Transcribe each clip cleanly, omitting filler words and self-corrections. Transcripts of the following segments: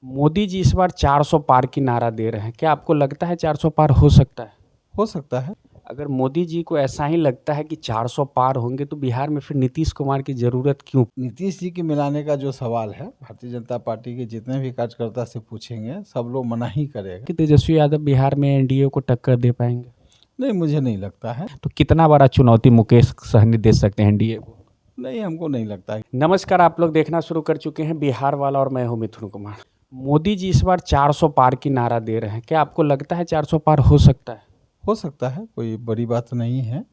मोदी जी इस बार 400 पार की नारा दे रहे हैं। क्या आपको लगता है 400 पार हो सकता है? हो सकता है। अगर मोदी जी को ऐसा ही लगता है कि 400 पार होंगे तो बिहार में फिर नीतीश कुमार की ज़रूरत क्यों? नीतीश जी के मिलाने का जो सवाल है, भारतीय जनता पार्टी के जितने भी कार्यकर्ता से पूछेंगे, सब लोग मना ही करेगा। कि तेजस्वी यादव बिहार में एनडीए को टक्कर दे पाएंगे? नहीं, मुझे नहीं लगता है। तो कितना बड़ा चुनौती मुकेश सहनी दे सकते हैं एनडीए को? नहीं, हमको नहीं लगता है। नमस्कार, आप लोग देखना शुरू कर चुके हैं बिहार वाला और मैं हूं मिथुन कुमार। मोदी जी इस बार 400 पार की नारा दे रहे हैं। क्या आपको लगता है 400 पार हो सकता है? हो सकता है, कोई बड़ी बात नहीं है,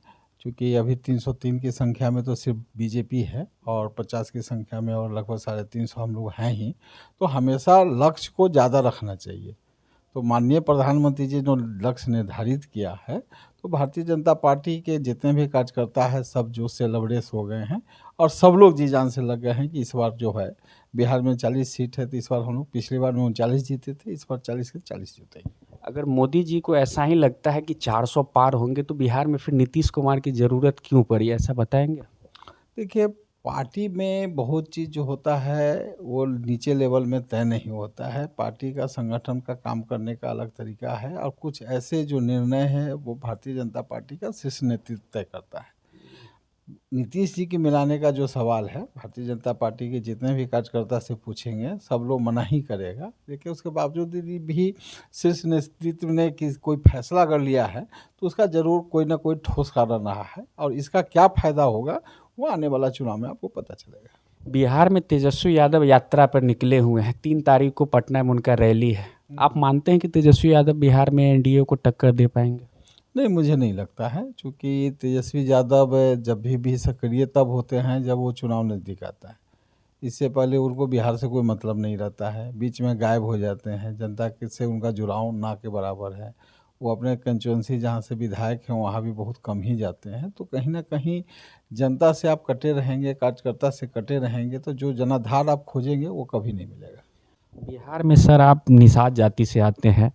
क्योंकि अभी 303 की संख्या में तो सिर्फ बीजेपी है और 50 की संख्या में और लगभग 350 हम लोग हैं ही। तो हमेशा लक्ष्य को ज़्यादा रखना चाहिए। तो माननीय प्रधानमंत्री जी ने लक्ष्य निर्धारित किया है, तो भारतीय जनता पार्टी के जितने भी कार्यकर्ता हैं, सब जोश से लबरेज हो गए हैं और सब लोग जी जान से लग गए हैं कि इस बार जो है बिहार में 40 सीट है, तो इस बार हम लोग पिछली बार में 39 जीते थे, इस बार 40 के 40 जीतेंगे। अगर मोदी जी को ऐसा ही लगता है कि 400 पार होंगे तो बिहार में फिर नीतीश कुमार की ज़रूरत क्यों पड़ी, ऐसा बताएंगे? देखिए, पार्टी में बहुत चीज़ जो होता है वो नीचे लेवल में तय नहीं होता है। पार्टी का संगठन का काम करने का अलग तरीका है और कुछ ऐसे जो निर्णय हैं वो भारतीय जनता पार्टी का शीर्ष नेतृत्व तय करता है। नीतीश जी के मिलाने का जो सवाल है, भारतीय जनता पार्टी के जितने भी कार्यकर्ता से पूछेंगे, सब लोग मना ही करेगा। लेकिन उसके बावजूद भी शीर्ष नेतृत्व ने कि कोई फैसला अगर लिया है, तो उसका ज़रूर कोई ना कोई ठोस कारण रहा है और इसका क्या फ़ायदा होगा, वो आने वाला चुनाव में आपको पता चलेगा। बिहार में तेजस्वी यादव यात्रा पर निकले हुए हैं। 3 तारीख को पटना में उनका रैली है। आप मानते हैं कि तेजस्वी यादव बिहार में एनडीए को टक्कर दे पाएंगे? नहीं, मुझे नहीं लगता है, क्योंकि तेजस्वी यादव जब भी सक्रिय तब होते हैं जब वो चुनाव नज़दीक आता है। इससे पहले उनको बिहार से कोई मतलब नहीं रहता है, बीच में गायब हो जाते हैं, जनता के से उनका जुड़ाव ना के बराबर है। वो अपने कंस्टिट्यूएंसी जहाँ से विधायक हैं वहाँ भी बहुत कम ही जाते हैं, तो कहीं न कहीं जनता से आप कटे रहेंगे, कार्यकर्ता से कटे रहेंगे, तो जो जनाधार आप खोजेंगे वो कभी नहीं मिलेगा। बिहार में सर आप निषाद जाति से आते हैं।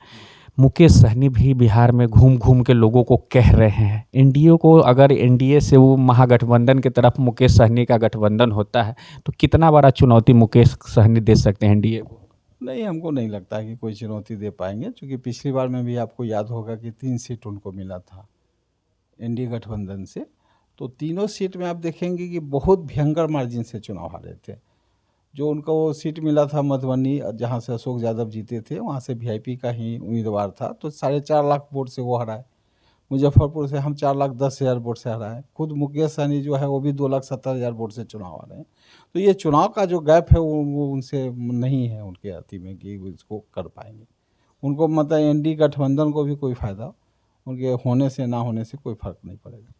मुकेश सहनी भी बिहार में घूम घूम के लोगों को कह रहे हैं एनडीए को, अगर एनडीए से वो महागठबंधन की तरफ मुकेश सहनी का गठबंधन होता है तो कितना बड़ा चुनौती मुकेश सहनी दे सकते हैं एनडीए को? नहीं, हमको नहीं लगता है कि कोई चुनौती दे पाएँगे, क्योंकि पिछली बार में भी आपको याद होगा कि 3 सीट उनको मिला था एनडीए गठबंधन से। तो तीनों सीट में आप देखेंगे कि बहुत भयंकर मार्जिन से चुनाव हारे थे। जो उनको वो सीट मिला था मधुबनी, जहाँ से अशोक यादव जीते थे, वहाँ से वीआईपी का ही उम्मीदवार था, तो 4.5 लाख वोट से वो हराए। मुजफ्फरपुर से हम 4,10,000 वोट से हराए। खुद मुकेश सहनी जो है वो भी 2,70,000 वोट से चुनाव हारे हैं। तो ये चुनाव का जो गैप है वो उनसे नहीं है उनके अति में कि वो इसको कर पाएंगे। उनको मतलब एनडी गठबंधन को भी कोई फ़ायदा उनके होने से ना होने से कोई फ़र्क नहीं पड़ेगा।